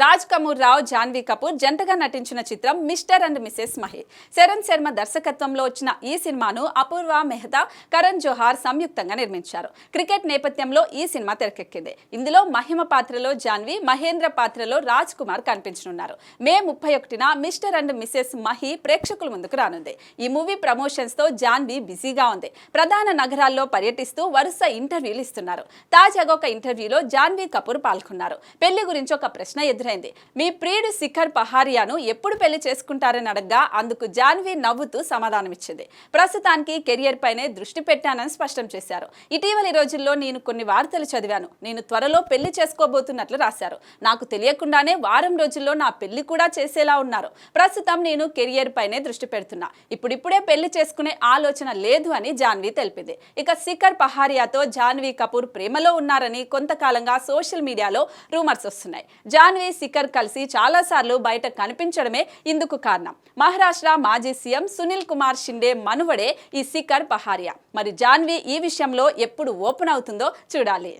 రాజ్ కపూర్ రావు జాన్వీ కపూర్ జంటగా నటించిన చిత్రం mister and Mrs Mahi. Charan Sharma దర్శకత్వంలో వచ్చిన ఈ సినిమాను అపూర్వ మెహతా, కరణ్ జోహార్ సంయుక్తంగా నిర్మించారు. క్రికెట్ నేపథ్యంలో ఈ సినిమా తెరకెక్కింది. ఇందులో మహిమ పాత్రలో జాన్వీ, మహేంద్ర పాత్రలో రాజ్ కుమార్ కనిపించనున్నారు. మే 31న మిస్టర్ అండ్ మిసెస్ మహి ప్రేక్షకుల ముందుకు రానుంది. ఈ మూవీ ప్రమోషన్స్ తో జాన్వీ బిజీగా ఉంది. ప్రధాన నగరాల్లో పర్యటిస్తూ వరుస ఇంటర్వ్యూలు ఇస్తున్నారు. తాజాగా ఒక ఇంటర్వ్యూలో జాన్వీ కపూర్ పాల్గొన్నారు. పెళ్లి గురించి ఒక ప్రశ్న ఎదురైంది. మీ ప్రియుడు శిఖర్ పహారియాను ఎప్పుడు పెళ్లి చేసుకుంటారని అడగ్గా అందుకు జాన్వీ నవ్వుతూ సమాధానమిచ్చింది. ప్రస్తుతానికి కెరియర్ పైనే దృష్టి పెట్టానని స్పష్టం చేశారు. ఇటీవలి రోజుల్లో నేను కొన్ని వార్తలు చదివాను. నేను త్వరలో పెళ్లి చేసుకోబోతున్నట్లు రాశారు. నాకు తెలియకుండానే వారం రోజుల్లో నా పెళ్లి కూడా చేసేలా ఉన్నారు. ప్రస్తుతం నేను కెరియర్ పైనే దృష్టి పెడుతున్నా. ఇప్పుడిప్పుడే పెళ్లి చేసుకునే ఆలోచన లేదు అని జాన్వీ తెలిపింది. ఇక శిఖర్ పహారియాతో జాన్వీ కపూర్ ప్రేమలో ఉన్నారని కొంతకాలంగా సోషల్ మీడియాలో రూమర్స్ వస్తున్నాయి. జాన్వీ, శిఖర్ కలిసి చాలాసార్లు బయట కనిపించడమే ఇందుకు కారణం. మహారాష్ట్ర మాజీ సీఎం సునీల్ కుమార్ షిండే మనువడే ఈ శిఖర్ పహారియా. మరి జాన్వీ ఈ విషయంలో ఎప్పుడు ఓపెన్ అవుతుందో చూడాలి.